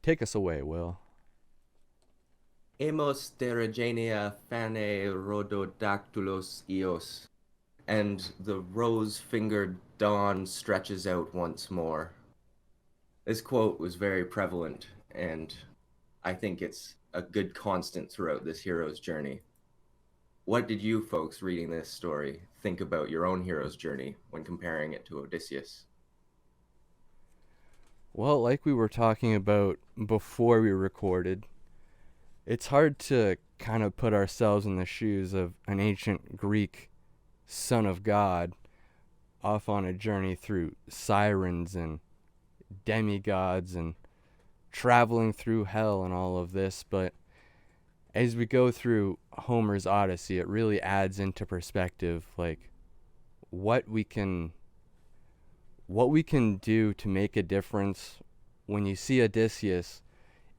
Take us away, Will. Emos terigenia phane rhododactylos eos, and the rose-fingered dawn stretches out once more. This quote was very prevalent, and I think it's a good constant throughout this hero's journey. What did you folks reading this story think about your own hero's journey when comparing it to Odysseus? Well, like we were talking about before we recorded, it's hard to kind of put ourselves in the shoes of an ancient Greek son of God off on a journey through sirens and demigods and traveling through hell and all of this. But as we go through Homer's Odyssey, it really adds into perspective like what we can what we can do to make a difference when you see Odysseus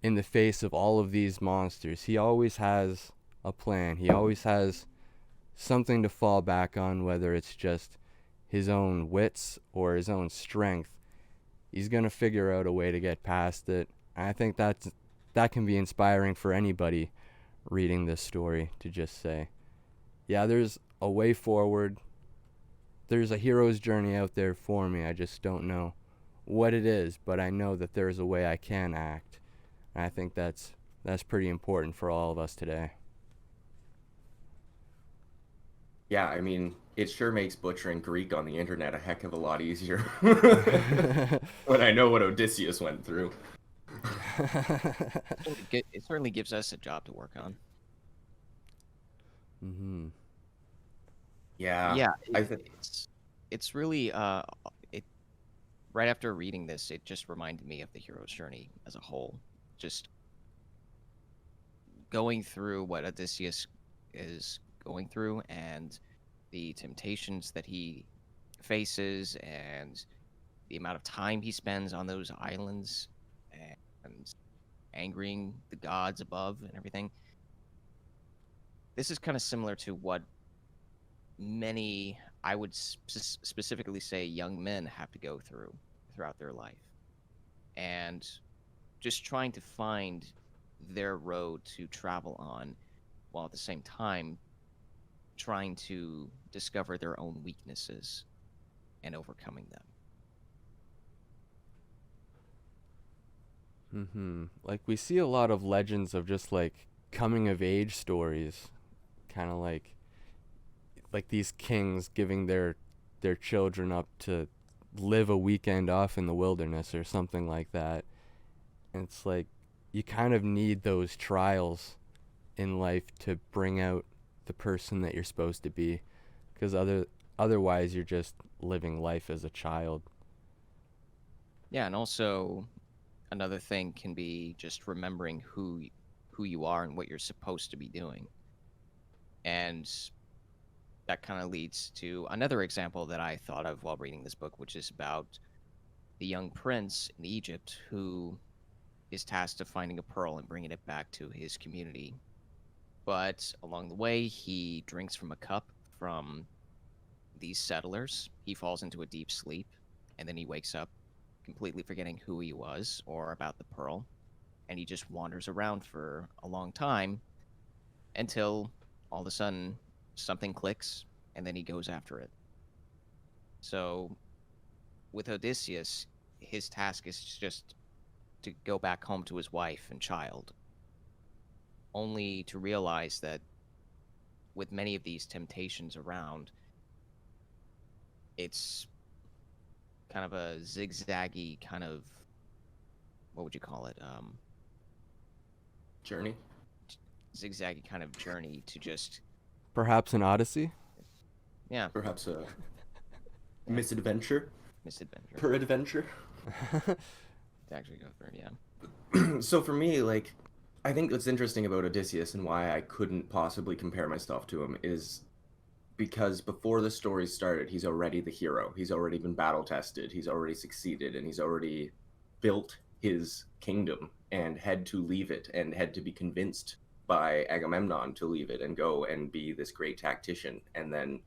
in the face of all of these monsters. He always has a plan. He always has something to fall back on, whether it's just his own wits or his own strength. He's going to figure out a way to get past it. I think that can be inspiring for anybody reading this story to just say, yeah, there's a way forward. There's a hero's journey out there for me. I just don't know what it is, but I know that there's a way I can act. And I think that's pretty important for all of us today. Yeah, I mean, it sure makes butchering Greek on the internet a heck of a lot easier when I know what Odysseus went through. It certainly gives us a job to work on. Mhm. Yeah, Yeah, I think it's really it right after reading this, it just reminded me of the hero's journey as a whole. Just going through what Odysseus is going through and the temptations that he faces and the amount of time he spends on those islands and angering the gods above and everything. This is kind of similar to what many, I would specifically say, young men have to go through throughout their life. And just trying to find their road to travel on while at the same time trying to discover their own weaknesses and overcoming them. Like we see a lot of legends of just like coming of age stories, kind of like these kings giving their children up to live a weekend off in the wilderness or something like that. And it's like you kind of need those trials in life to bring out the person that you're supposed to be, because otherwise you're just living life as a child. Yeah, and also another thing can be just remembering who you are and what you're supposed to be doing. And that kind of leads to another example that I thought of while reading this book, which is about the young prince in Egypt who is tasked of finding a pearl and bringing it back to his community. But along the way, he drinks from a cup from these settlers. He falls into a deep sleep, and then he wakes up completely forgetting who he was or about the pearl. And he just wanders around for a long time until all of a sudden something clicks, and then he goes after it. So with Odysseus, his task is just to go back home to his wife and child, only to realize that with many of these temptations around, it's kind of a zigzaggy kind of, what would you call it? journey. Zigzaggy kind of journey to just, Perhaps an Odyssey. yeah, Perhaps a misadventure, misadventure peradventure. to actually go through. Yeah. So for me, like, I think what's interesting about Odysseus and why I couldn't possibly compare myself to him is because before the story started, he's already the hero. He's already been battle tested. He's already succeeded, and he's already built his kingdom and had to leave it and had to be convinced by Agamemnon to leave it and go and be this great tactician. And then,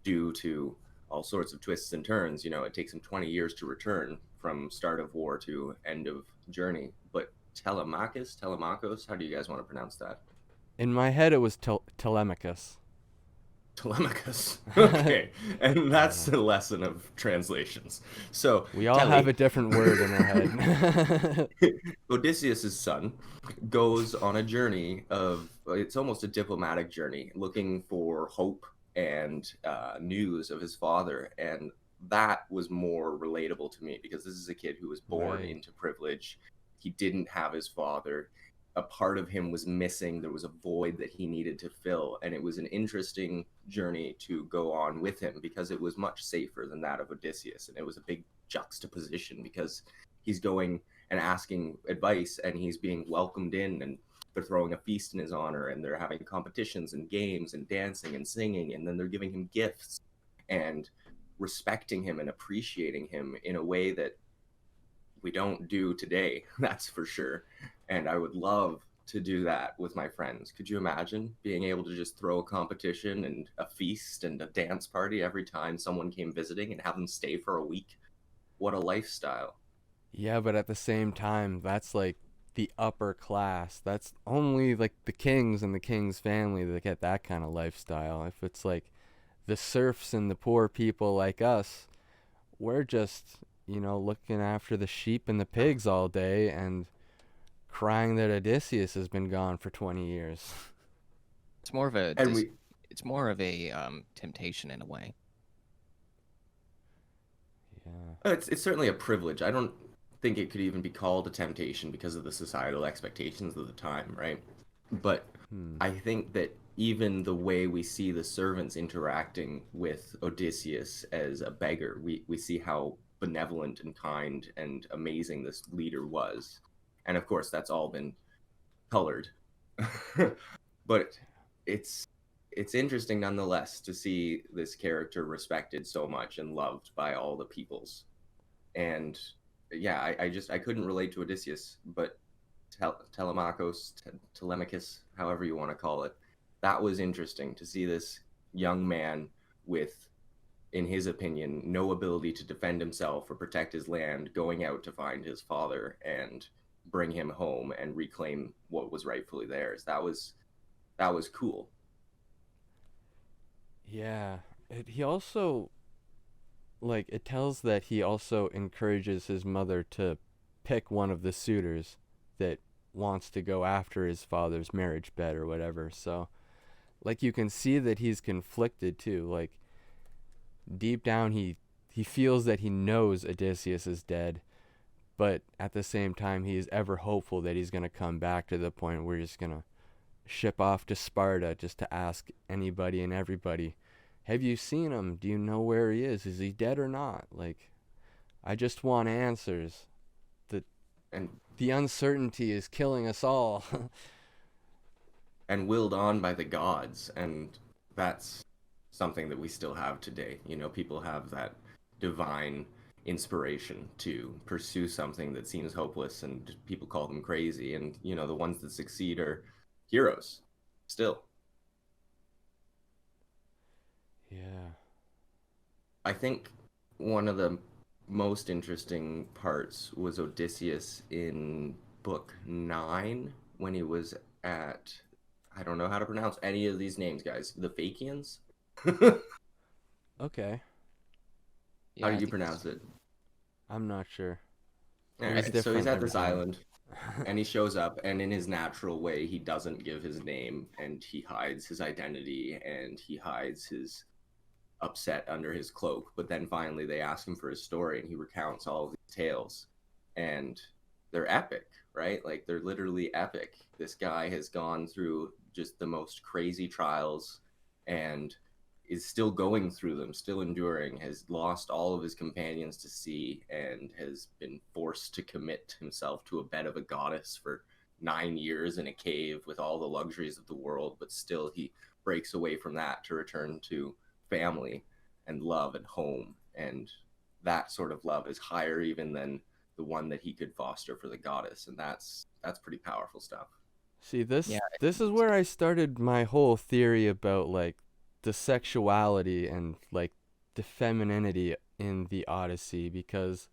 due to all sorts of twists and turns, it takes him 20 years to return from start of war to end of journey. But Telemachus, how do you guys want to pronounce that? In my head, it was Telemachus. Telemachus. Okay. And that's the lesson of translations. So, We all have Telly, a different word in our head. Odysseus's son, goes on a journey of, it's almost a diplomatic journey, looking for hope and news of his father. And that was more relatable to me because this is a kid who was born Right. into privilege. He didn't have his father. A part of him was missing. There was a void that he needed to fill. And it was an interesting journey to go on with him because it was much safer than that of Odysseus. And it was a big juxtaposition because he's going and asking advice, and he's being welcomed in, and they're throwing a feast in his honor, and they're having competitions and games and dancing and singing, and then they're giving him gifts and respecting him and appreciating him in a way that we don't do today. That's for sure. And I would love to do that with my friends. Could you imagine being able to just throw a competition and a feast and a dance party every time someone came visiting and have them stay for a week? What a lifestyle. Yeah, but at the same time, that's like the upper class. That's only like the kings and the king's family that get that kind of lifestyle. If it's like the serfs and the poor people like us, we're just, looking after the sheep and the pigs all day and crying that Odysseus has been gone for 20 years. It's more of a And we it's more of a temptation in a way. Yeah. It's certainly a privilege. I don't think it could even be called a temptation because of the societal expectations of the time, right? But Hmm. I think that even the way we see the servants interacting with Odysseus as a beggar, we see how benevolent and kind and amazing this leader was. And of course, that's all been colored. But it's it's interesting nonetheless to see this character respected so much and loved by all the peoples. And yeah, I couldn't relate to Odysseus, but Telemachus, however you want to call it, that was interesting to see this young man with, in his opinion, no ability to defend himself or protect his land, going out to find his father and bring him home and reclaim what was rightfully theirs. That was cool. Yeah. He also, like, it tells that he also encourages his mother to pick one of the suitors that wants to go after his father's marriage bed or whatever. So, like, you can see that he's conflicted too. Like, deep down, he feels that he knows Odysseus is dead, but at the same time, he is ever hopeful that he's going to come back to the point where he's going to ship off to Sparta just to ask anybody and everybody, have you seen him? Do you know where he is? Is he dead or not? Like, I just want answers. The And the uncertainty is killing us all. and willed on by the gods, and that's something that we still have today. People have that divine inspiration to pursue something that seems hopeless, and people call them crazy, and the ones that succeed are heroes still. Yeah. I think one of the most interesting parts was Odysseus in book 9 when he was at, I don't know how to pronounce any of these names, guys. The Phakians? Okay. Yeah, How I do you think it's- pronounce it? I'm not sure. All It right, was so different he's at every this time. island, and he shows up, and in his natural way, he doesn't give his name, and he hides his identity, and he hides his upset under his cloak. But then finally, they ask him for his story, and he recounts all of these tales, and they're epic, right? Like, they're literally epic. This guy has gone through just the most crazy trials, and is still going through them, still enduring, has lost all of his companions to sea, and has been forced to commit himself to a bed of a goddess for 9 years in a cave with all the luxuries of the world. But still, he breaks away from that to return to family and love and home. And that sort of love is higher even than the one that he could foster for the goddess. And that's pretty powerful stuff. See, this Yeah, this is where I started my whole theory about like the sexuality and like the femininity in the Odyssey, because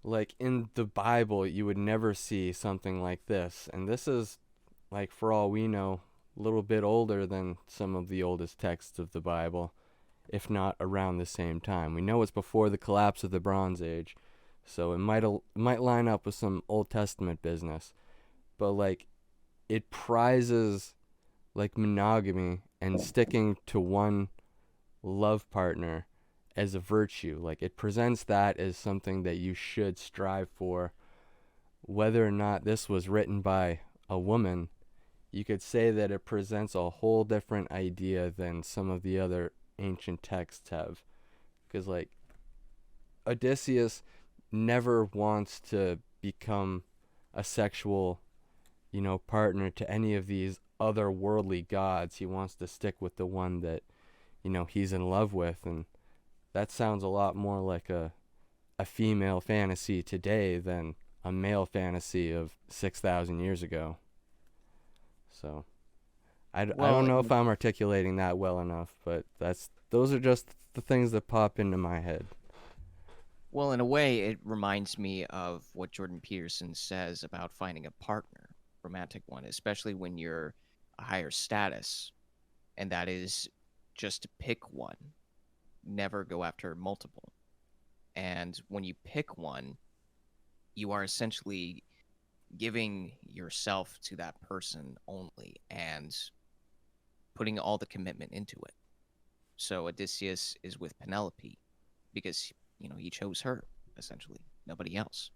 Like in the Bible, you would never see something like this. And this is, like, for all we know, a little bit older than some of the oldest texts of the Bible, if not around the same time. We know it's before the collapse of the Bronze Age, so it might line up with some Old Testament business. But like, it prizes like monogamy and sticking to one love partner as a virtue. Like, it presents that as something that you should strive for. Whether or not this was written by a woman, you could say that it presents a whole different idea than some of the other ancient texts have. Because, like, Odysseus never wants to become a sexual, partner to any of these otherworldly gods. He wants to stick with the one that, he's in love with. And that sounds a lot more like a female fantasy today than a male fantasy of 6,000 years ago. So I don't know if I'm articulating that well enough, but those are just the things that pop into my head. Well, in a way, it reminds me of what Jordan Peterson says about finding a partner, romantic one, especially when you're a higher status, and that is just to pick one, never go after multiple. And when you pick one, you are essentially giving yourself to that person only and putting all the commitment into it. So Odysseus is with Penelope because he chose her, essentially, nobody else.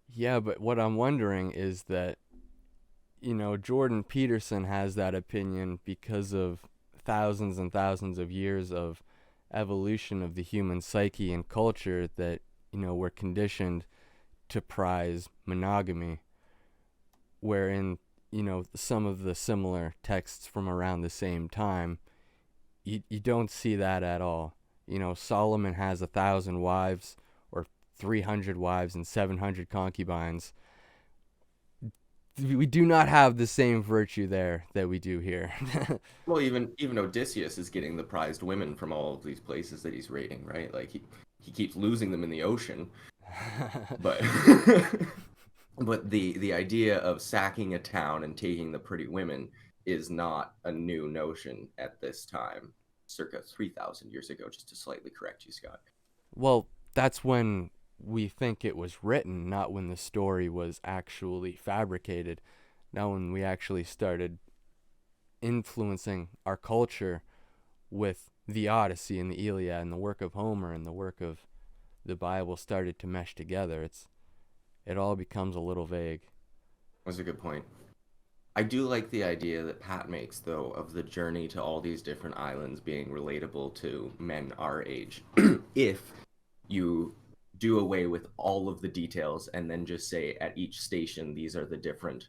Yeah, but what I'm wondering is that, Jordan Peterson has that opinion because of thousands and thousands of years of evolution of the human psyche and culture that, we're conditioned to prize monogamy, wherein, some of the similar texts from around the same time, you don't see that at all. Solomon has 1,000 wives or 300 wives and 700 concubines. We do not have the same virtue there that we do here. Well, even Odysseus is getting the prized women from all of these places that he's raiding, right? Like he keeps losing them in the ocean, but but the idea of sacking a town and taking the pretty women is not a new notion at this time, circa 3,000 years ago, just to slightly correct you, Scott. Well, that's when we think it was written, not when the story was actually fabricated. Not when we actually started influencing our culture with the Odyssey and the Iliad and the work of Homer and the work of the Bible started to mesh together. It all becomes a little vague. That's a good point. I do like the idea that Pat makes, though, of the journey to all these different islands being relatable to men our age. If you do away with all of the details and then just say at each station these are the different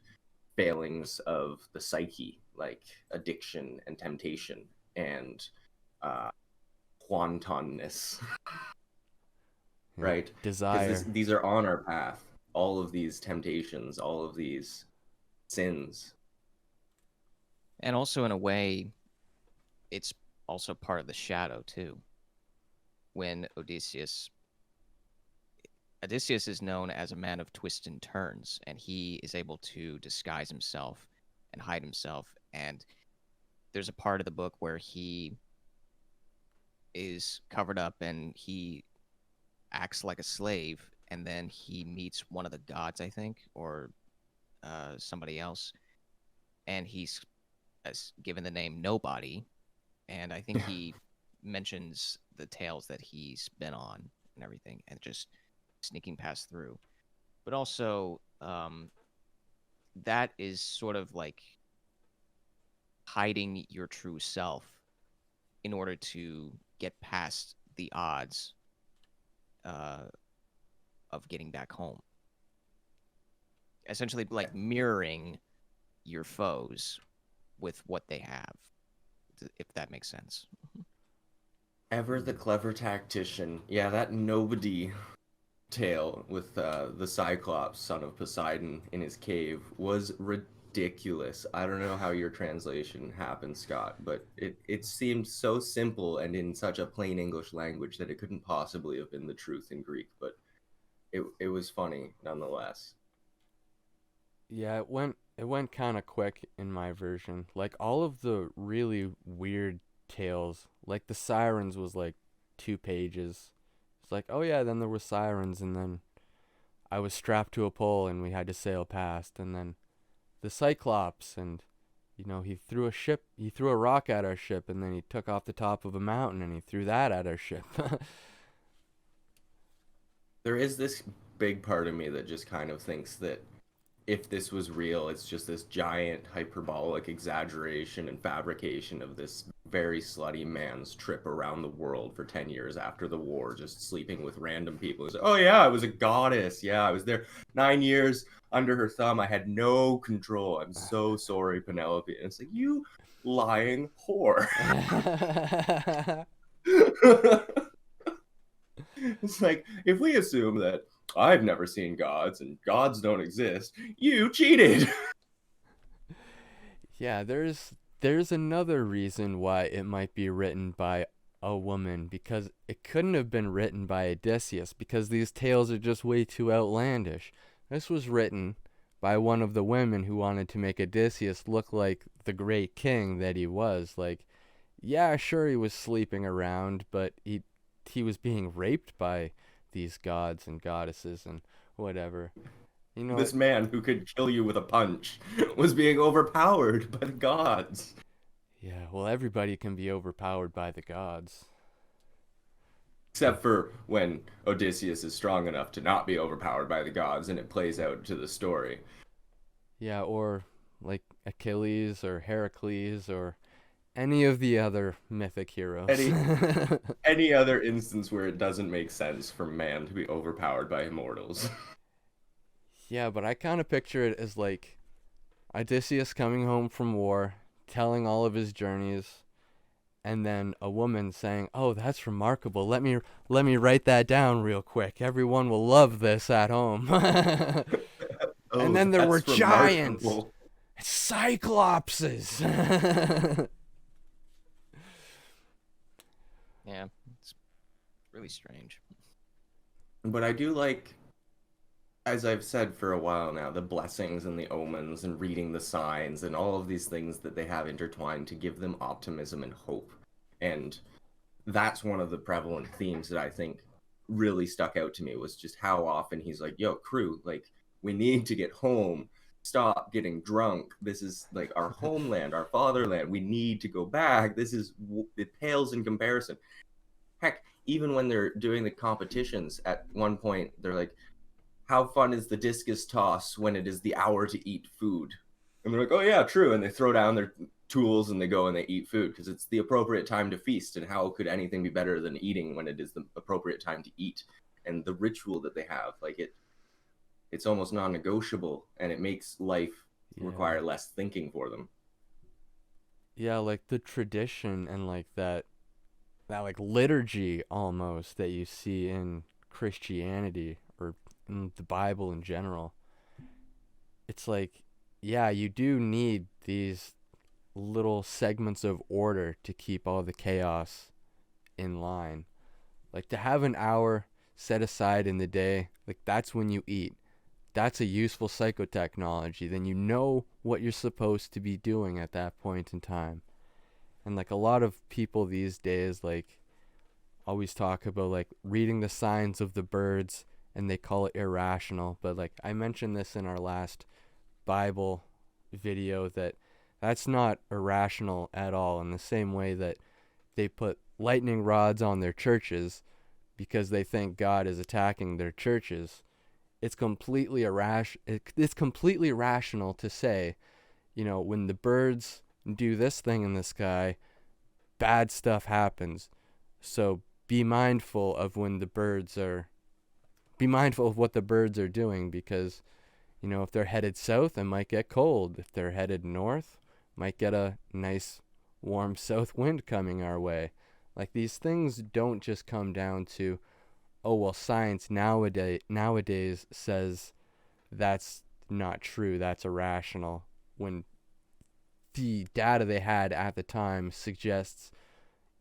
failings of the psyche, like addiction and temptation and wantonness, right? Desire. Because these are on our path. All of these temptations, all of these sins. And also, in a way, it's also part of the shadow, too. When Odysseus is known as a man of twists and turns, and he is able to disguise himself and hide himself. And there's a part of the book where he is covered up and he acts like a slave, and then he meets one of the gods, I think, or somebody else, and he's given the name Nobody, and I think he mentions the tales that he's been on and everything, and just sneaking past through. But also, that is sort of like hiding your true self in order to get past the odds of getting back home. Essentially, like mirroring your foes with what they have, if that makes sense. Ever the clever tactician. Yeah, that Nobody tale with the Cyclops, son of Poseidon, in his cave was ridiculous. I don't know how your translation happened, Scott, but it seemed so simple and in such a plain English language that it couldn't possibly have been the truth in Greek, but it was funny nonetheless. Yeah, it went kind of quick in my version. Like all of the really weird tales, like the sirens was like 2 pages. It's like, oh yeah, then there were sirens, and then I was strapped to a pole and we had to sail past, and then the Cyclops, and he threw a rock at our ship, and then he took off the top of a mountain and he threw that at our ship. There is this big part of me that just kind of thinks that if this was real, it's just this giant hyperbolic exaggeration and fabrication of this very slutty man's trip around the world for 10 years after the war, just sleeping with random people. It's like, oh, yeah, I was a goddess. Yeah, I was there 9 years under her thumb. I had no control. I'm so sorry, Penelope. And it's like, you lying whore. It's like, if we assume that I've never seen gods and gods don't exist, you cheated. Yeah, there's another reason why it might be written by a woman, because it couldn't have been written by Odysseus, because these tales are just way too outlandish. This was written by one of the women who wanted to make Odysseus look like the great king that he was. Like, yeah, sure, he was sleeping around, but he was being raped by these gods and goddesses and whatever. This man who could kill you with a punch was being overpowered by the gods. Yeah, well, everybody can be overpowered by the gods. Except for when Odysseus is strong enough to not be overpowered by the gods, and it plays out to the story. Yeah, or like Achilles or Heracles or any of the other mythic heroes. Any other instance where it doesn't make sense for man to be overpowered by immortals. Yeah, but I kind of picture it as like Odysseus coming home from war, telling all of his journeys, and then a woman saying, "Oh, that's remarkable. Let me write that down real quick. Everyone will love this at home." Oh, and then there were that's giants, remarkable. cyclopses. Yeah, it's really strange. But I do like, as I've said for a while now, the blessings and the omens and reading the signs and all of these things that they have intertwined to give them optimism and hope. And that's one of the prevalent themes that I think really stuck out to me, was just how often he's like, yo, crew, like, we need to get home. Stop getting drunk. This is like our homeland, our fatherland. We need to go back. It pales in comparison. Heck, even when they're doing the competitions, at one point, they're like, how fun is the discus toss when it is the hour to eat food? And they're like, oh yeah, true. And they throw down their tools and they go and they eat food because it's the appropriate time to feast. And how could anything be better than eating when it is the appropriate time to eat? And the ritual that they have, like it's almost non-negotiable, and it makes life require less thinking for them. Yeah, like the tradition and like that like liturgy almost that you see in Christianity or in the Bible in general. It's like, yeah, you do need these little segments of order to keep all the chaos in line. Like to have an hour set aside in the day, like that's when you eat. That's a useful psychotechnology. Then you know what you're supposed to be doing at that point in time. And like a lot of people these days, like always talk about like reading the signs of the birds, and they call it irrational. But like I mentioned this in our last Bible video, that's not irrational at all, in the same way that they put lightning rods on their churches because they think God is attacking their churches. It's completely rational to say, when the birds do this thing in the sky, bad stuff happens. So be mindful of what the birds are doing, because if they're headed south, it might get cold. If they're headed north, might get a nice warm south wind coming our way. Like these things don't just come down to, oh well, science nowadays says that's not true, that's irrational. when the data they had at the time suggests,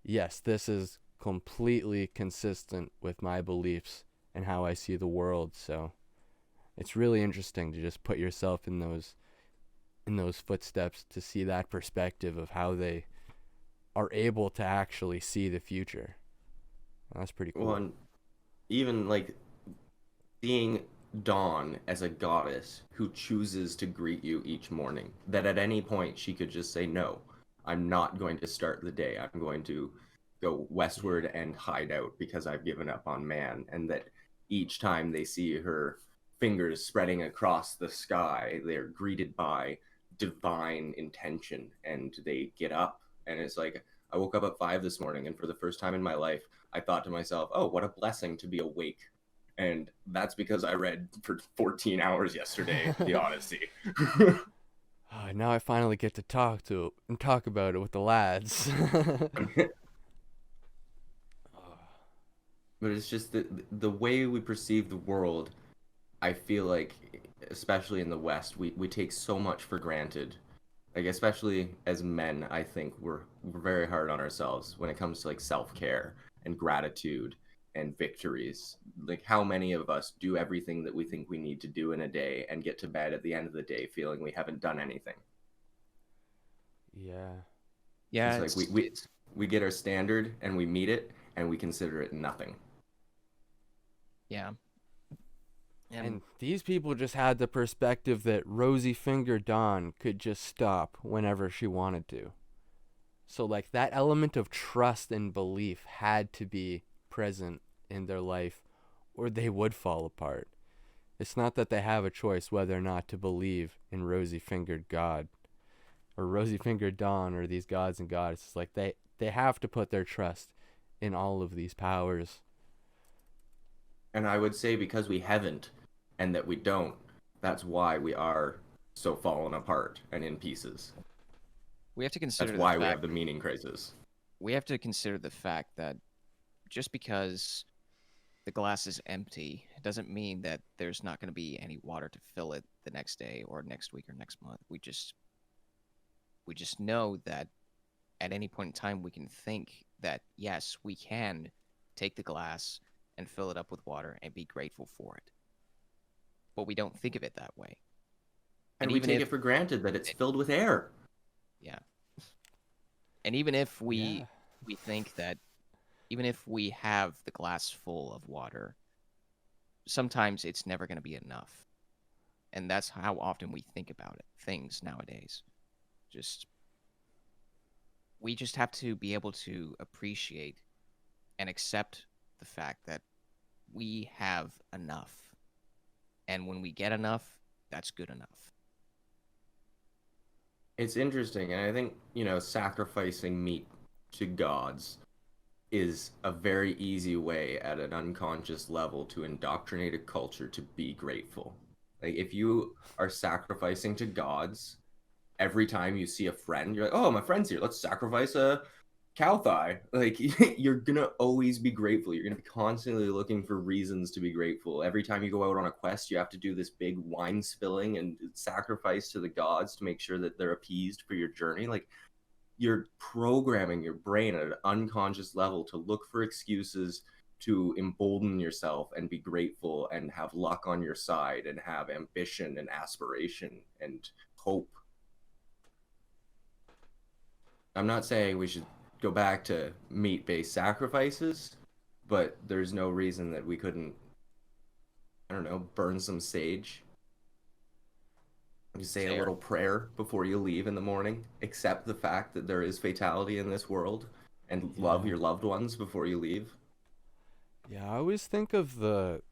yes, this is completely consistent with my beliefs and how I see the world. So it's really interesting to just put yourself in those footsteps to see that perspective of how they are able to actually see the future. That's pretty cool. Well, and even like seeing Dawn as a goddess who chooses to greet you each morning, that at any point she could just say, no, I'm not going to start the day. I'm going to go westward and hide out because I've given up on man. And that each time they see her fingers spreading across the sky, they're greeted by divine intention and they get up. And it's like, I woke up at 5 this morning, and for the first time in my life, I thought to myself, oh, what a blessing to be awake. And that's because I read for 14 hours yesterday the Odyssey. Now I finally get to talk about it with the lads. But it's just the way we perceive the world, I feel like, especially in the West, we take so much for granted. Like, especially as men, I think we're very hard on ourselves when it comes to like self-care and gratitude and victories. Like, how many of us do everything that we think we need to do in a day and get to bed at the end of the day feeling we haven't done anything? Yeah. Yeah, It's like we get our standard and we meet it and we consider it nothing. yeah. And these people just had the perspective that Rosey-Fingered Dawn could just stop whenever she wanted to. So, like, that element of trust and belief had to be present in their life, or they would fall apart. It's not that they have a choice whether or not to believe in Rosey-Fingered God, or Rosey-Fingered Dawn, or these gods and goddesses. Like, they have to put their trust in all of these powers. And I would say because we haven't and that we don't, that's why we are so fallen apart and in pieces. We have to consider That's why the we fact, have the meaning crisis. we have to consider the fact that just because the glass is empty doesn't mean that there's not going to be any water to fill it the next day or next week or next month. We just know that at any point in time we can think that yes, we can take the glass and fill it up with water and be grateful for it. But we don't think of it that way. And we even take if it for granted that it's filled with air. Yeah. And even if we think that even if we have the glass full of water, sometimes it's never going to be enough. And that's how often we think about things nowadays. We just have to be able to appreciate and accept the fact that we have enough. And when we get enough, that's good enough. It's interesting, and I think, sacrificing meat to gods is a very easy way at an unconscious level to indoctrinate a culture to be grateful. Like, if you are sacrificing to gods, every time you see a friend, you're like, oh, my friend's here, let's sacrifice a cow thigh. Like, you're gonna always be grateful. You're gonna be constantly looking for reasons to be grateful. Every time you go out on a quest, you have to do this big wine spilling and sacrifice to the gods to make sure that they're appeased for your journey. Like, you're programming your brain at an unconscious level to look for excuses to embolden yourself and be grateful and have luck on your side and have ambition and aspiration and hope. I'm not saying we should go back to meat-based sacrifices, but there's no reason that we couldn't, I don't know, burn some sage. You say a little prayer before you leave in the morning, accept the fact that there is fatality in this world, and love your loved ones before you leave. Yeah, I always think of the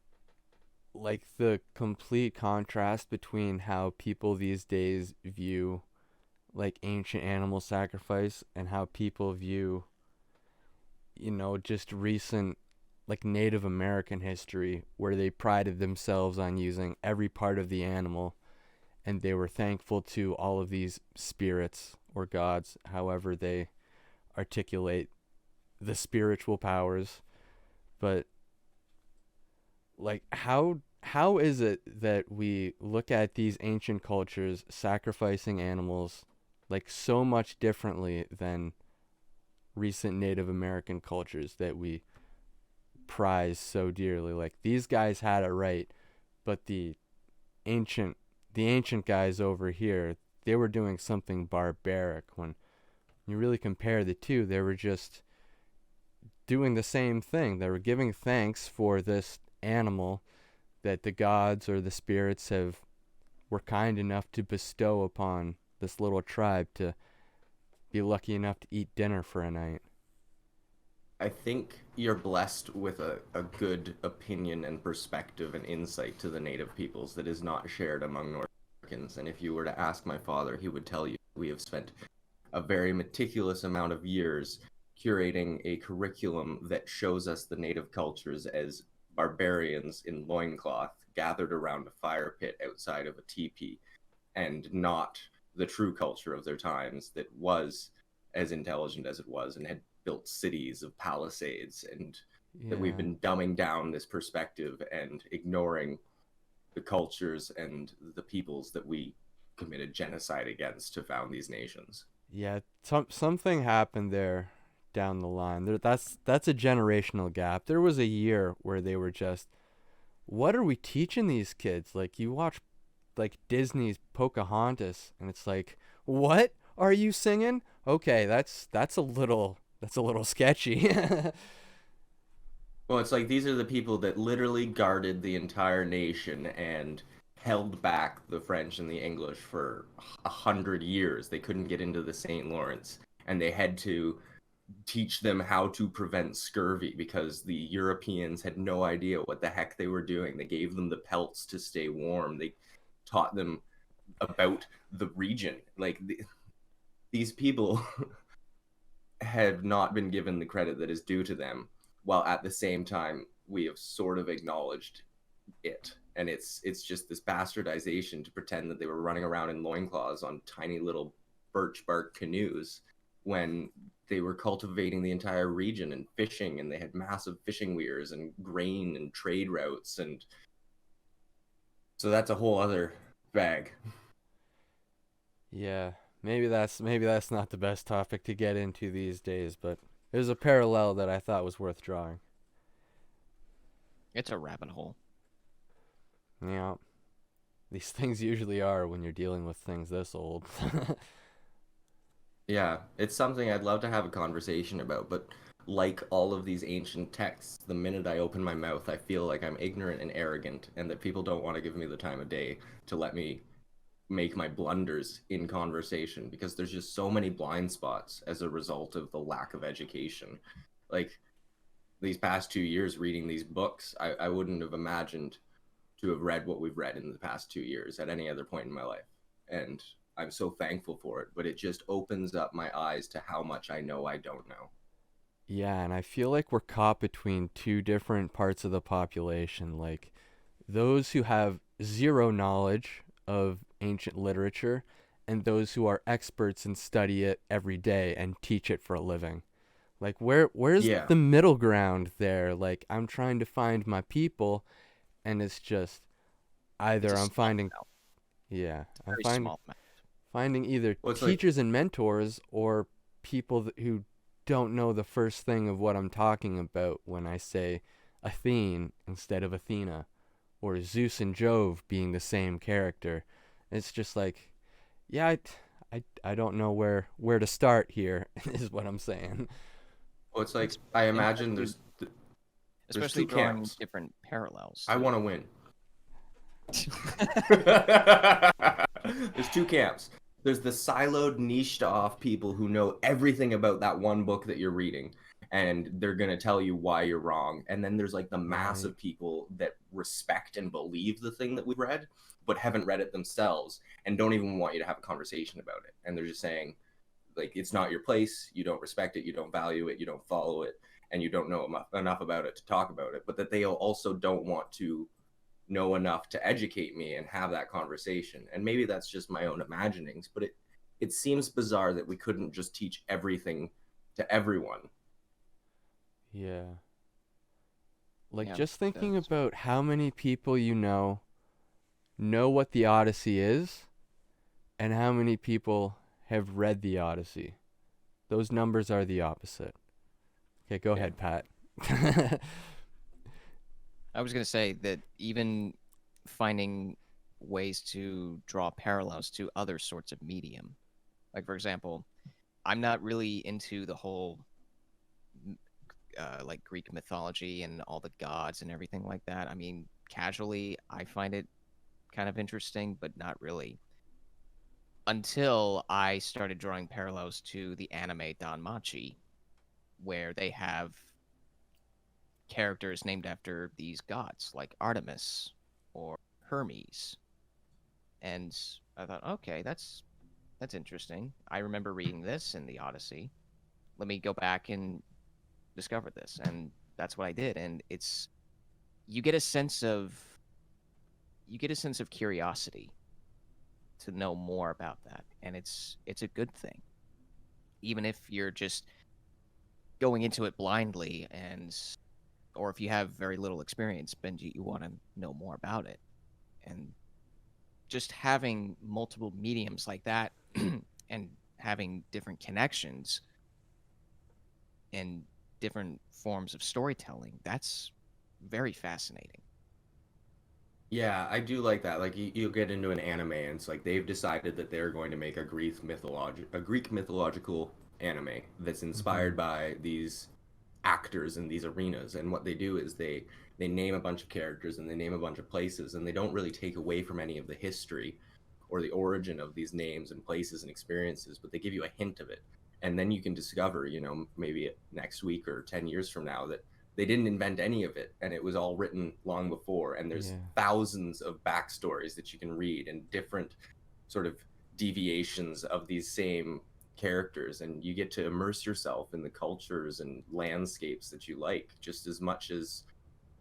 complete contrast between how people these days view like ancient animal sacrifice and how people view just recent like Native American history, where they prided themselves on using every part of the animal, and they were thankful to all of these spirits or gods, however they articulate the spiritual powers. But like, how how is it that we look at these ancient cultures sacrificing animals like so much differently than recent Native American cultures that we prize so dearly? Like these guys had it right, but ancient the ancient guys over here, they were doing something barbaric. When you really compare the two, they were just doing the same thing. They were giving thanks for this animal that the gods or the spirits have were kind enough to bestow upon this little tribe to be lucky enough to eat dinner for a night. I think you're blessed with a good opinion and perspective and insight to the native peoples that is not shared among North Americans. And if you were to ask my father, he would tell you we have spent a very meticulous amount of years curating a curriculum that shows us the native cultures as barbarians in loincloth gathered around a fire pit outside of a teepee, and not the true culture of their times that was as intelligent as it was and had built cities of palisades, and that we've Yeah. been dumbing down this perspective and ignoring the cultures and the peoples that we committed genocide against to found these nations. Yeah, something happened there down the line. That's a generational gap. There was a year where they were just, what are we teaching these kids? Like you watch like Disney's Pocahontas and it's like, what are you singing? Okay, that's a little sketchy. Well, it's like these are the people that literally guarded the entire nation and held back the French and the English for 100 years. They couldn't get into the St. Lawrence, and they had to teach them how to prevent scurvy because the Europeans had no idea what the heck they were doing. They gave them the pelts to stay warm. They taught them about the region. These people have not been given the credit that is due to them, while at the same time we have sort of acknowledged it. And it's just this bastardization to pretend that they were running around in loincloths on tiny little birch bark canoes when they were cultivating the entire region and fishing, and they had massive fishing weirs and grain and trade routes. And so that's a whole other bag. Yeah, maybe that's not the best topic to get into these days, but there's a parallel that I thought was worth drawing. It's a rabbit hole. Yeah, these things usually are when you're dealing with things this old. Yeah, it's something I'd love to have a conversation about, but like all of these ancient texts, the minute I open my mouth, I feel like I'm ignorant and arrogant, and that people don't want to give me the time of day to let me make my blunders in conversation, because there's just so many blind spots as a result of the lack of education. Like these past 2 years reading these books, I wouldn't have imagined to have read what we've read in the past 2 years at any other point in my life. And I'm so thankful for it, but it just opens up my eyes to how much I know I don't know. Yeah, and I feel like we're caught between two different parts of the population, like those who have zero knowledge of ancient literature and those who are experts and study it every day and teach it for a living. Like where's Yeah. the middle ground there? Like I'm trying to find my people and it's just It's either a I'm small finding amount. yeah, It's very small amount. finding either Well, it's like, teachers and mentors or people who don't know the first thing of what I'm talking about when I say Athene instead of Athena, or Zeus and Jove being the same character. It's just like, yeah, I don't know where to start here, is what I'm saying. well, it's like It's I and imagine there's especially two drawing camps. different parallels I too. want to win. There's two camps. There's the siloed, niched off people who know everything about that one book that you're reading, and they're going to tell you why you're wrong. And then there's like the mass Right. of people that respect and believe the thing that we've read, but haven't read it themselves and don't even want you to have a conversation about it. And they're just saying, like, it's not your place, you don't respect it, you don't value it, you don't follow it, and you don't know enough about it to talk about it. But that they also don't want to know enough to educate me and have that conversation. And maybe that's just my own imaginings, but it seems bizarre that we couldn't just teach everything to everyone. Yeah. Like, Yeah, just thinking that's about how many people know what the Odyssey is, and how many people have read the Odyssey. Those numbers are the opposite. Okay, go Yeah. ahead, Pat. I was going to say that even finding ways to draw parallels to other sorts of medium. Like, for example, I'm not really into the whole like Greek mythology and all the gods and everything like that. I mean, casually, I find it kind of interesting, but not really. Until I started drawing parallels to the anime Danmachi, where they have characters named after these gods, like Artemis or Hermes. And I thought, okay, that's interesting. I remember reading this in the Odyssey. Let me go back and discover this, and that's what I did. And it's you get a sense of curiosity to know more about that, and it's a good thing, even if you're just going into it blindly, and or if you have very little experience, but you want to know more about it. And just having multiple mediums like that and having different connections and different forms of storytelling, that's very fascinating. Yeah, I do like that. Like you get into an anime and it's like they've decided that they're going to make a Greek mythological anime that's Mm-hmm. inspired by these actors in these arenas. And what they do is they name a bunch of characters and they name a bunch of places and they don't really take away from any of the history or the origin of these names and places and experiences, but they give you a hint of it. And then you can discover, maybe next week or 10 years from now that they didn't invent any of it and it was all written long before. And there's Yeah. thousands of backstories that you can read and different sort of deviations of these same characters, and you get to immerse yourself in the cultures and landscapes that you like just as much as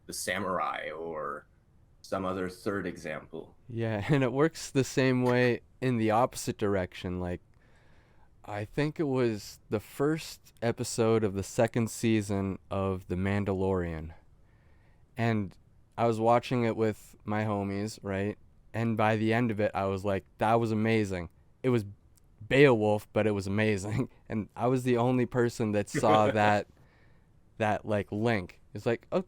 the samurai or some other third example. Yeah, and it works the same way in the opposite direction. Like, I think it was the first episode of the second season of The Mandalorian. And I was watching it with my homies, right? And by the end of it, I was like, that was amazing. It was Beowulf, but it was amazing. And I was the only person that saw that like link. It's like, oh,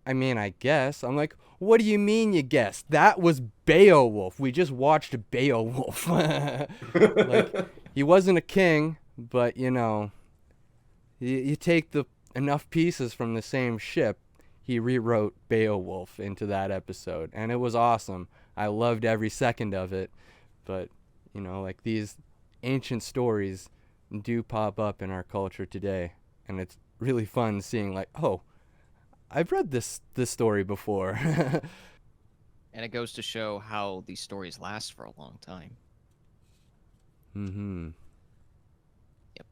I mean, I guess. I'm like, what do you mean you guessed? That was Beowulf. We just watched Beowulf. Like, he wasn't a king, but you take the enough pieces from the same ship. He rewrote Beowulf into that episode, and it was awesome. I loved every second of it. But like these ancient stories do pop up in our culture today, and it's really fun seeing like, oh, I've read this story before. And it goes to show how these stories last for a long time. Mm-hmm. Yep.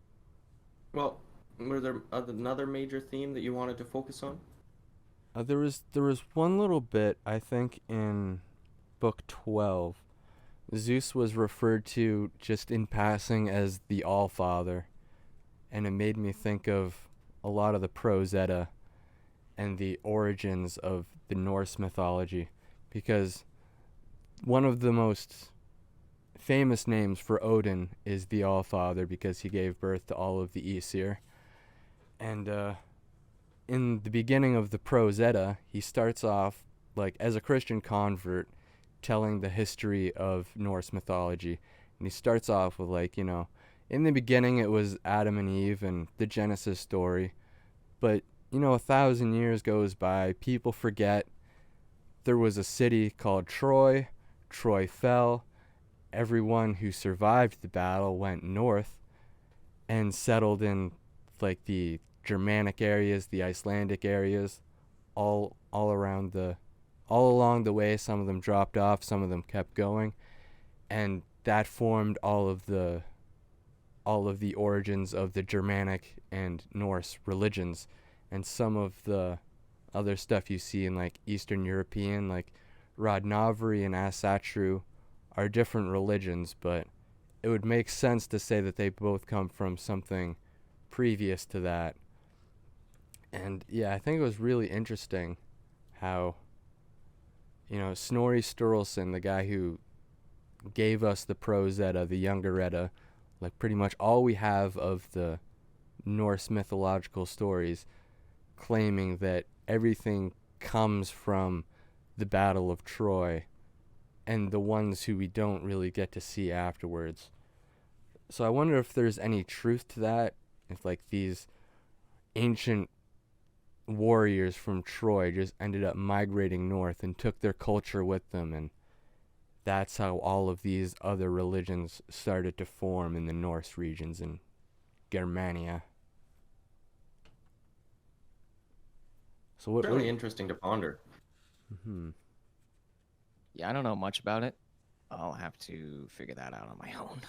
Well, were there another major theme that you wanted to focus on? There was one little bit I think in book 12. Zeus was referred to just in passing as the All Father, and it made me think of a lot of the Prose Edda and the origins of the Norse mythology, because one of the most famous names for Odin is the All Father because he gave birth to all of the Aesir. And in the beginning of the Prose Edda, he starts off like as a Christian convert telling the history of Norse mythology. And he starts off with like, in the beginning it was Adam and Eve and the Genesis story. But, 1,000 years goes by, people forget there was a city called Troy. Troy fell. Everyone who survived the battle went north and settled in like the Germanic areas, the Icelandic areas, all around all along the way. Some of them dropped off, some of them kept going, and that formed all of the origins of the Germanic and Norse religions. And some of the other stuff you see in like Eastern European, like Radnavri and Asatru, are different religions, but it would make sense to say that they both come from something previous to that. And yeah, I think it was really interesting how, Snorri Sturluson, the guy who gave us the Prose Edda, the Younger Edda, like pretty much all we have of the Norse mythological stories, claiming that everything comes from the Battle of Troy and the ones who we don't really get to see afterwards. So I wonder if there's any truth to that, if like these ancient warriors from Troy just ended up migrating north and took their culture with them, and that's how all of these other religions started to form in the Norse regions in Germania. So what? Really interesting to ponder. Mm-hmm. Yeah, I don't know much about it. I'll have to figure that out on my own.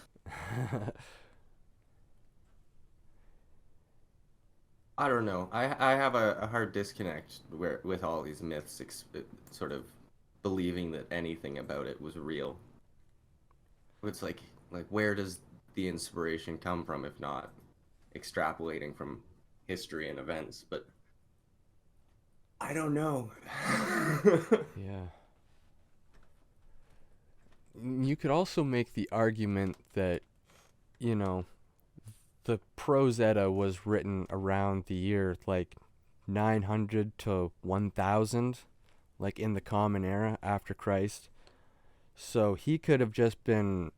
I don't know. I have a hard disconnect with all these myths, sort of believing that anything about it was real. It's like where does the inspiration come from if not extrapolating from history and events? But I don't know. Yeah. You could also make the argument that, you know, the Prose Edda was written around the year like 900 to 1000, like in the Common Era after Christ. So he could have just been,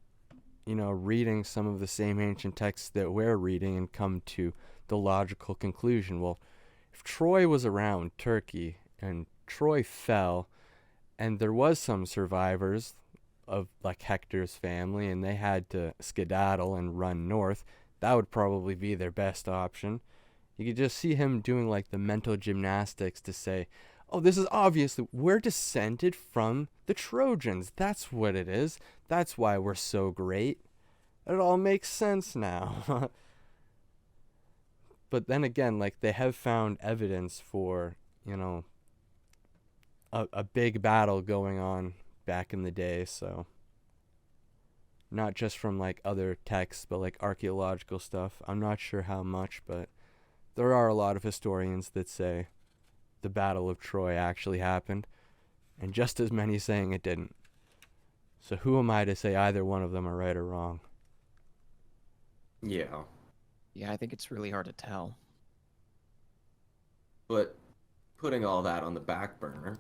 reading some of the same ancient texts that we're reading and come to the logical conclusion. Well, if Troy was around Turkey and Troy fell and there was some survivors of like Hector's family and they had to skedaddle and run north, that would probably be their best option. You could just see him doing like the mental gymnastics to say, oh, this is obvious that we're descended from the Trojans. That's what it is. That's why we're so great. It all makes sense now. But then again, like they have found evidence for, a big battle going on back in the day, so not just from like other texts, but like archaeological stuff. I'm not sure how much, but there are a lot of historians that say the Battle of Troy actually happened, and just as many saying it didn't. So who am I to say either one of them are right or wrong? Yeah, Yeah, I think it's really hard to tell. but putting all that on the back burner,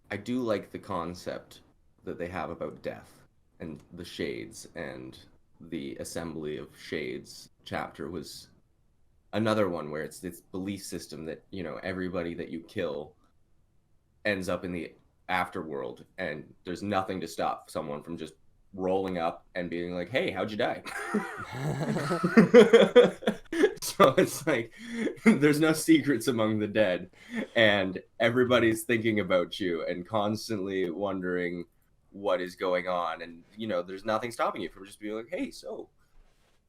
I do like the concept that they have about death and the shades, and the assembly of shades chapter was another one where it's this belief system that, everybody that you kill ends up in the afterworld, and there's nothing to stop someone from just rolling up and being like, hey, how'd you die? So it's like there's no secrets among the dead, and everybody's thinking about you and constantly wondering what is going on, and there's nothing stopping you from just being like, hey, so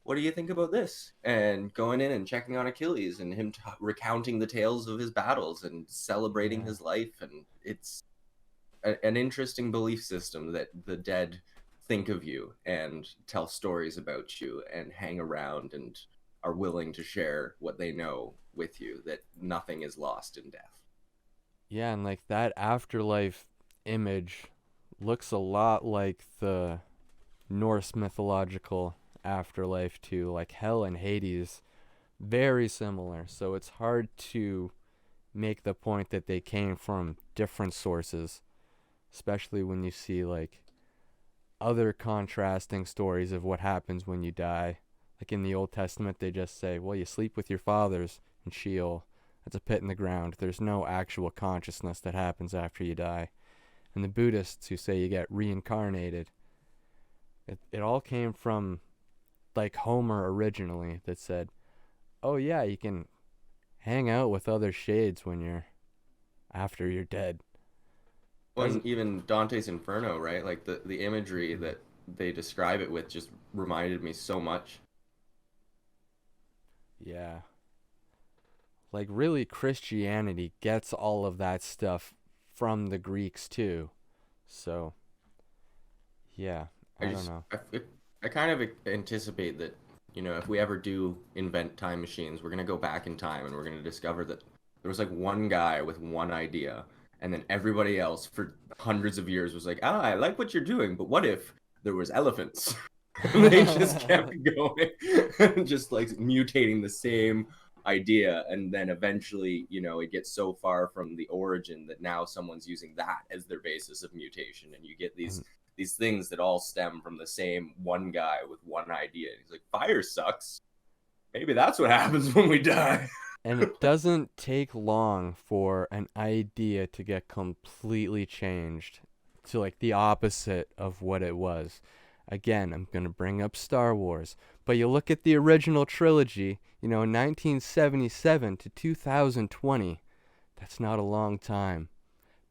what do you think about this? And going in and checking on Achilles and him recounting the tales of his battles and celebrating Yeah. his life. And it's an interesting belief system that the dead think of you and tell stories about you and hang around and are willing to share what they know with you, that nothing is lost in death. Yeah, and like that afterlife image looks a lot like the Norse mythological afterlife too, like hell and Hades, very similar. So it's hard to make the point that they came from different sources, especially when you see like other contrasting stories of what happens when you die. Like in the Old Testament, they just say, well, you sleep with your fathers in Sheol. That's a pit in the ground. There's no actual consciousness that happens after you die. And the Buddhists who say you get reincarnated, it all came from like Homer originally, that said, oh yeah, you can hang out with other shades when you're after you're dead. When even Dante's Inferno, right? Like the imagery that they describe it with just reminded me so much. Yeah. Like really Christianity gets all of that stuff from the Greeks too. So yeah, I I don't just know. I kind of anticipate that, if we ever do invent time machines, we're gonna go back in time and we're gonna discover that There was like one guy with one idea, and then everybody else for hundreds of years was like, ah, I like what you're doing, but what if there was elephants? And they just kept going, just like mutating the same idea, and then eventually, it gets so far from the origin that now someone's using that as their basis of mutation, and you get these things that all stem from the same one guy with one idea. He's like, fire sucks. Maybe that's what happens when we die. And it doesn't take long for an idea to get completely changed to like the opposite of what it was. Again, I'm going to bring up Star Wars. But you look at the original trilogy, 1977 to 2020. That's not a long time.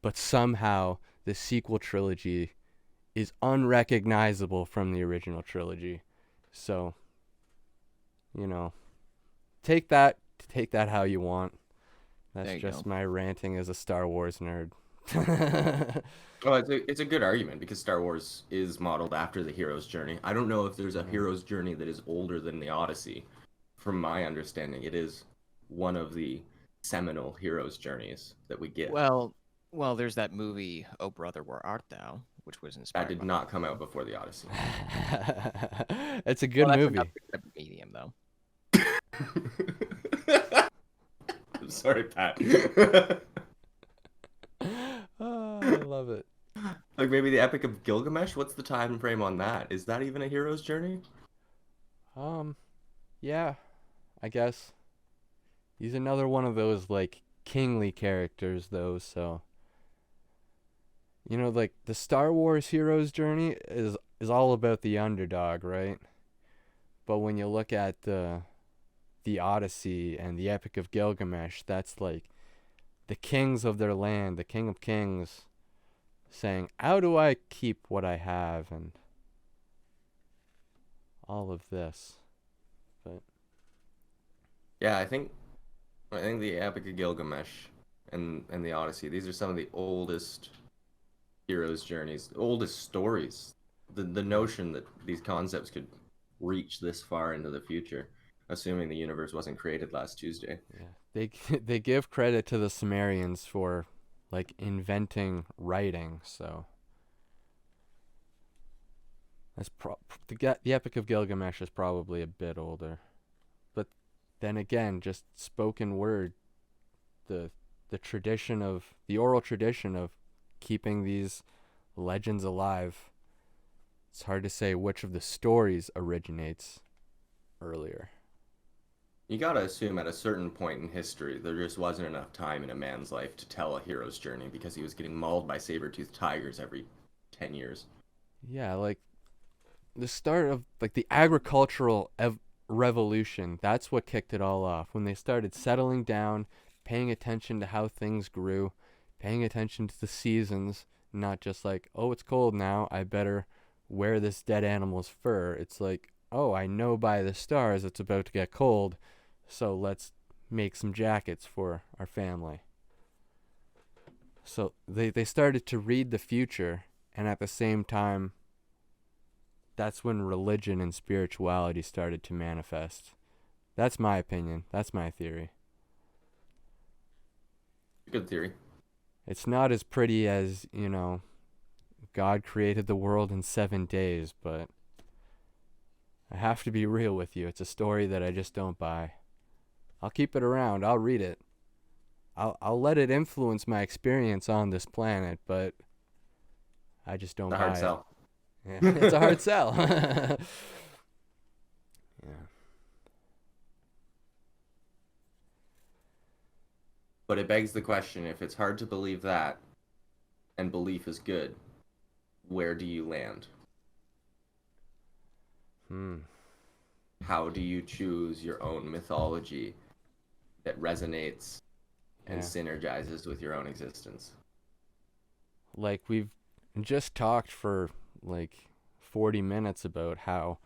But somehow the sequel trilogy is unrecognizable from the original trilogy. So, take that how you want. That's just my ranting as a Star Wars nerd. Well, it's a good argument because Star Wars is modeled after the hero's journey. I don't know if there's a hero's journey that is older than the Odyssey. From my understanding, it is one of the seminal hero's journeys that we get. Well, there's that movie, Oh Brother, Where Art Thou, which was inspired. That did not come out before the Odyssey. It's a good movie. Medium, though. I'm sorry, Pat. Oh, I love it. Like maybe the Epic of Gilgamesh? What's the time frame on that? Is that even a hero's journey? Yeah, I guess. He's another one of those like kingly characters though, so like the Star Wars hero's journey is all about the underdog, right? But when you look at the Odyssey and the Epic of Gilgamesh, that's like the kings of their land, the King of Kings, saying, how do I keep what I have, and all of this. But yeah, I think the Epic of Gilgamesh and the Odyssey, these are some of the oldest heroes' journeys, the oldest stories. The notion that these concepts could reach this far into the future, assuming the universe wasn't created last Tuesday. Yeah, they give credit to the Sumerians for like inventing writing, so that's the Epic of Gilgamesh is probably a bit older. But then again, just spoken word, the tradition of the oral tradition of keeping these legends alive. It's hard to say which of the stories originates earlier. You gotta assume at a certain point in history, there just wasn't enough time in a man's life to tell a hero's journey because he was getting mauled by saber-toothed tigers every 10 years. Yeah, like the start of like the agricultural revolution, that's what kicked it all off. When they started settling down, paying attention to how things grew, paying attention to the seasons, not just like, oh, it's cold now, I better wear this dead animal's fur. It's like, oh, I know by the stars it's about to get cold, so let's make some jackets for our family. So they started to read the future, and at the same time, that's when religion and spirituality started to manifest. That's my opinion. That's my theory. Good theory. It's not as pretty as, God created the world in 7 days, but I have to be real with you. It's a story that I just don't buy. I'll keep it around. I'll read it. I'll let it influence my experience on this planet, but I just don't buy it. Hard sell. Yeah, it's a hard sell. Yeah. But it begs the question, if it's hard to believe that, and belief is good, where do you land? How do you choose your own mythology that resonates and synergizes with your own existence? Like we've just talked for like 40 minutes about how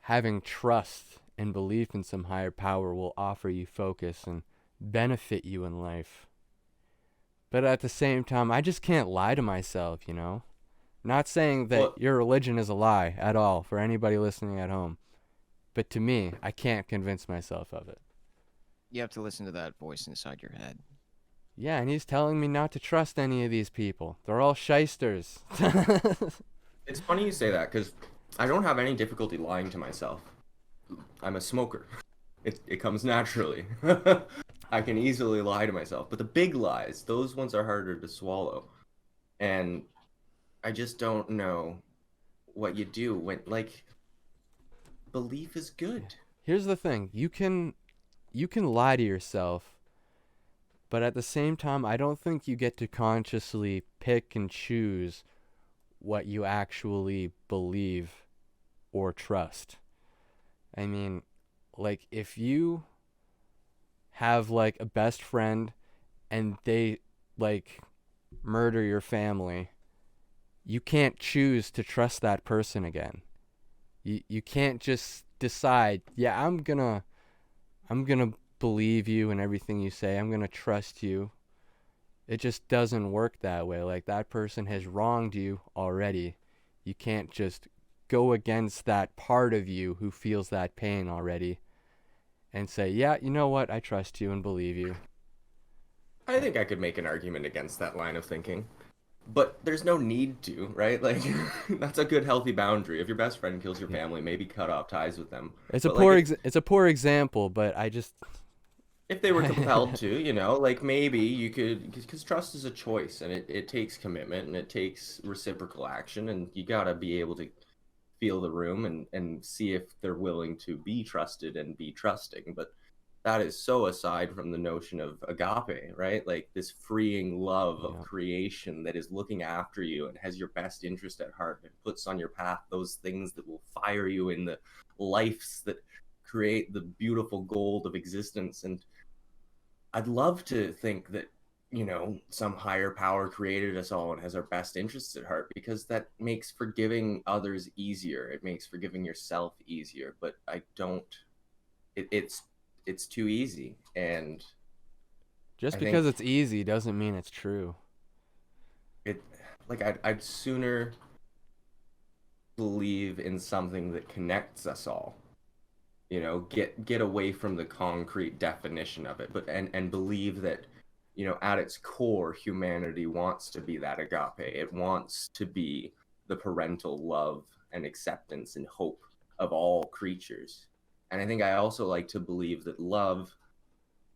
having trust and belief in some higher power will offer you focus and benefit you in life. But at the same time, I just can't lie to myself, Not saying that your religion is a lie at all for anybody listening at home. But to me, I can't convince myself of it. You have to listen to that voice inside your head. Yeah, and he's telling me not to trust any of these people. They're all shysters. It's funny you say that because I don't have any difficulty lying to myself. I'm a smoker. It comes naturally. I can easily lie to myself. But the big lies, those ones are harder to swallow. And I just don't know what you do when, like, belief is good. Here's the thing. You can lie to yourself, but at the same time, I don't think you get to consciously pick and choose what you actually believe or trust. I mean, like if you have like a best friend and they like murder your family, you can't choose to trust that person again. You can't just decide, yeah, I'm gonna believe you and everything you say. I'm gonna trust you. It just doesn't work that way. Like that person has wronged you already. You can't just go against that part of you who feels that pain already and say, yeah, you know what? I trust you and believe you. I think I could make an argument against that line of thinking. But there's no need to, right? Like, that's a good, healthy boundary. If your best friend kills your Yeah. family, maybe cut off ties with them. It's a But, like, it's a poor example, but I just if they were compelled to, like maybe you could, because trust is a choice and it takes commitment and it takes reciprocal action, and you got to be able to feel the room and see if they're willing to be trusted and be trusting. But that is so aside from the notion of agape, right? Like this freeing love of yeah. creation that is looking after you and has your best interest at heart and puts on your path those things that will fire you in the lives that create the beautiful gold of existence. And I'd love to think that, some higher power created us all and has our best interests at heart, because that makes forgiving others easier. It makes forgiving yourself easier. But I don't, it's too easy. And Just I because think it's easy doesn't mean it's true. it, like, I'd sooner believe in something that connects us all, get away from the concrete definition of it, but and believe that, at its core, humanity wants to be that agape. It wants to be the parental love and acceptance and hope of all creatures. And I think I also like to believe that love,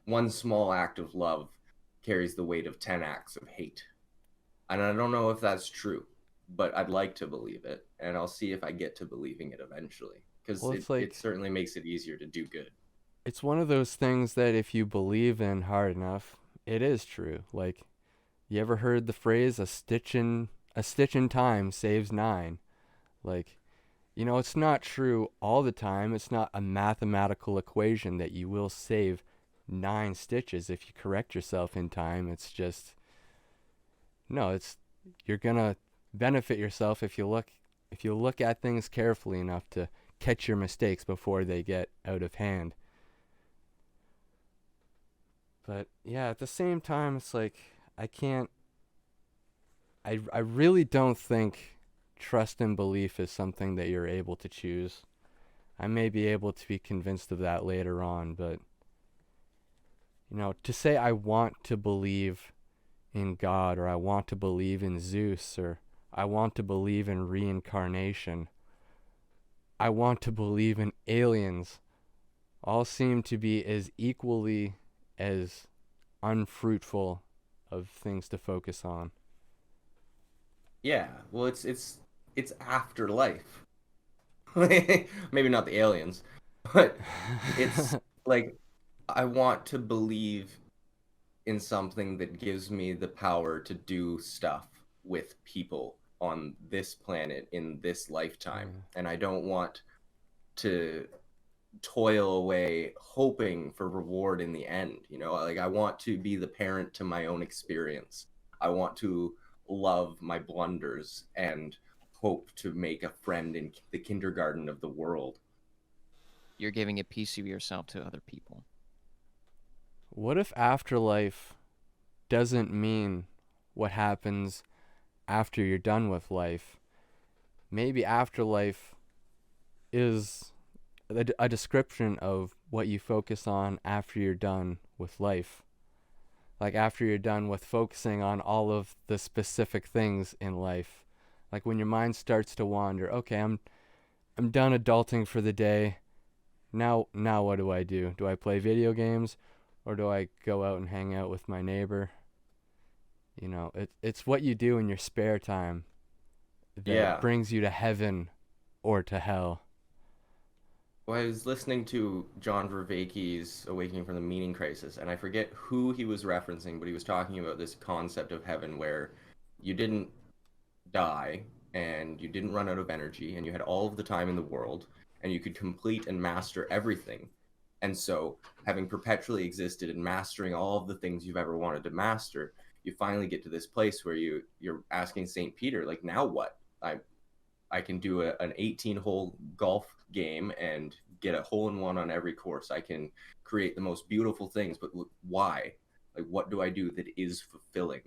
one small act of love, carries the weight of 10 acts of hate. And I don't know if that's true, but I'd like to believe it, and I'll see if I get to believing it eventually, because Well, it, it's it like certainly makes it easier to do good. it's one of those things that if you believe in hard enough, it is true. Like, you ever heard the phrase a stitch in time saves nine? Like, it's not true all the time. It's not a mathematical equation that you will save 9 stitches if you correct yourself in time. It's just no, it's you're gonna benefit yourself if you look at things carefully enough to catch your mistakes before they get out of hand. But yeah, at the same time, it's like I can't. I really don't think trust and belief is something that you're able to choose. I may be able to be convinced of that later on, but to say I want to believe in God, or I want to believe in Zeus, or I want to believe in reincarnation, I want to believe in aliens, all seem to be as equally as unfruitful of things to focus on. Yeah, well, it's afterlife. Maybe not the aliens, but it's like I want to believe in something that gives me the power to do stuff with people on this planet in this lifetime. Yeah. And I don't want to toil away hoping for reward in the end. Like, I want to be the parent to my own experience. I want to love my blunders and hope to make a friend in the kindergarten of the world. You're giving a piece of yourself to other people. What if afterlife doesn't mean what happens after you're done with life? Maybe afterlife is a description of what you focus on after you're done with life. Like after you're done with focusing on all of the specific things in life. Like when your mind starts to wander, okay, I'm done adulting for the day. Now what do I do? Do I play video games or do I go out and hang out with my neighbor? You know, it's what you do in your spare time that Yeah. brings you to heaven or to hell. Well, I was listening to John Vervaeke's Awakening from the Meaning Crisis, and I forget who he was referencing, but he was talking about this concept of heaven where you didn't die and you didn't run out of energy and you had all of the time in the world and you could complete and master everything. And so, having perpetually existed and mastering all of the things you've ever wanted to master, you finally get to this place where you're asking St. Peter, like, now what? I can do an 18-hole golf game and get a hole-in-one on every course. I can create the most beautiful things, but why? Like, what do I do that is fulfilling?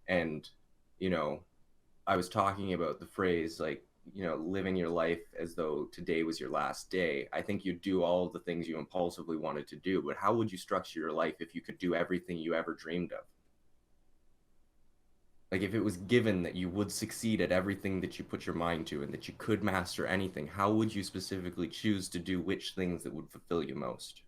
And, you know, I was talking about the phrase, like, you know, living your life as though today was your last day. I think you'd do all of the things you impulsively wanted to do, but how would you structure your life if you could do everything you ever dreamed of? Like, if it was given that you would succeed at everything that you put your mind to and that you could master anything, how would you specifically choose to do which things that would fulfill you most?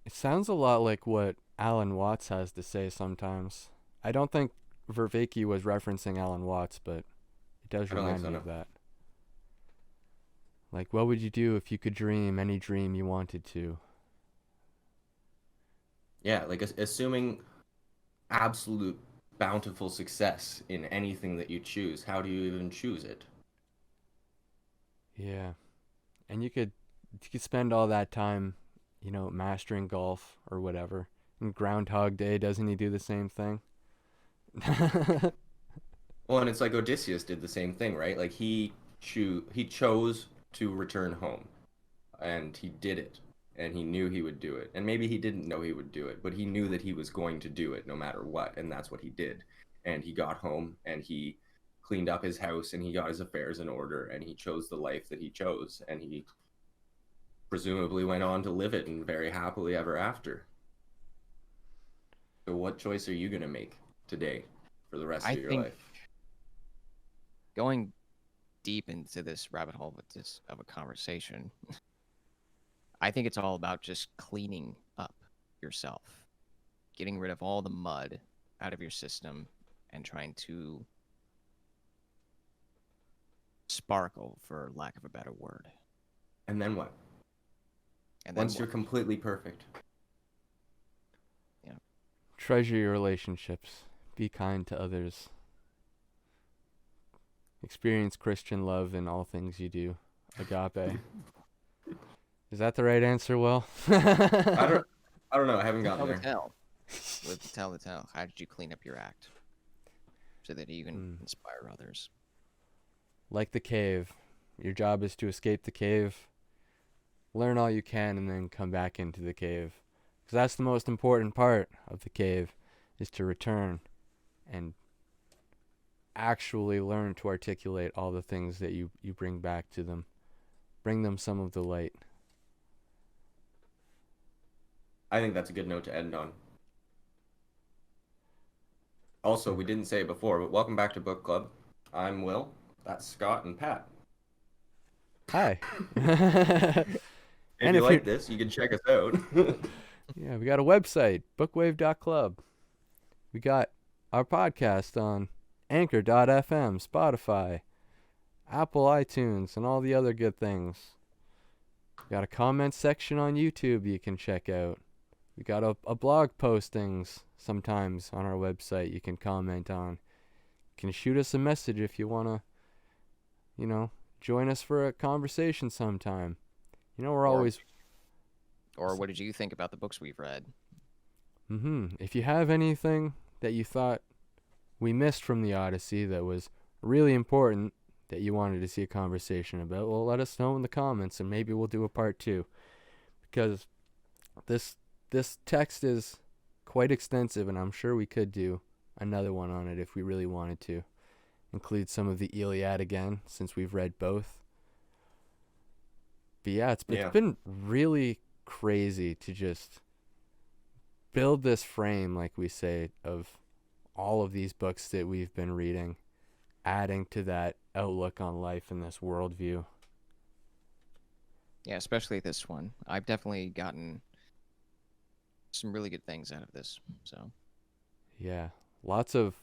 It sounds a lot like what Alan Watts has to say sometimes. I don't think Vervaeke was referencing Alan Watts, but it does remind me of that. Like, what would you do if you could dream any dream you wanted to? Yeah, like assuming absolute bountiful success in anything that you choose, how do you even choose it? Yeah. And you could spend all that time, you know, mastering golf or whatever. And Groundhog Day, doesn't he do the same thing? Well, and it's like Odysseus did the same thing, right? Like he chose to return home, and he did it, and he knew he would do it. And maybe he didn't know he would do it, but he knew that he was going to do it no matter what, and that's what he did. And he got home, and he cleaned up his house, and he got his affairs in order, and he chose the life that he chose, and he presumably went on to live it and very happily ever after. So what choice are you going to make today for the rest of your life? Going deep into this rabbit hole of a conversation, I think it's all about just cleaning up yourself, getting rid of all the mud out of your system and trying to sparkle, for lack of a better word. And then what? And then once you're completely perfect. Yeah. Treasure your relationships. Be kind to others. Experience Christian love in all things you do. Agape. Is that the right answer, Will? I don't know. I haven't gotten there. Tell the tale. How did you clean up your act so that you can inspire others? Like the cave. Your job is to escape the cave, learn all you can, and then come back into the cave. Because that's the most important part of the cave, is to return and actually learn to articulate all the things that you bring back to them. Bring them some of the light. I think that's a good note to end on. Also, we didn't say it before, but welcome back to Book Club. I'm Will. That's Scott and Pat. Hi. If you like this, you can check us out. Yeah, we got a website, bookwave.club. We got our podcast on Anchor.fm, Spotify, Apple iTunes, and all the other good things. We got a comment section on YouTube you can check out. We got a blog postings sometimes on our website you can comment on. You can shoot us a message if you want to, you know, join us for a conversation sometime. You know, we're always... Or what did you think about the books we've read? If you have anything that you thought we missed from the Odyssey that was really important that you wanted to see a conversation about, well, let us know in the comments and maybe we'll do a part 2. Because this text is quite extensive and I'm sure we could do another one on it if we really wanted to. Include some of the Iliad again, since we've read both. But yeah, it's been really crazy to just build this frame, like we say, of all of these books that we've been reading, adding to that outlook on life and this worldview. Yeah, especially this one. I've definitely gotten some really good things out of this. So Yeah, lots of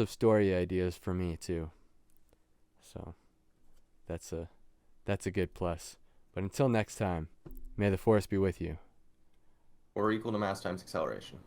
story ideas for me too. So that's a good plus. But until next time, may the force be with you. Or equal to mass times acceleration.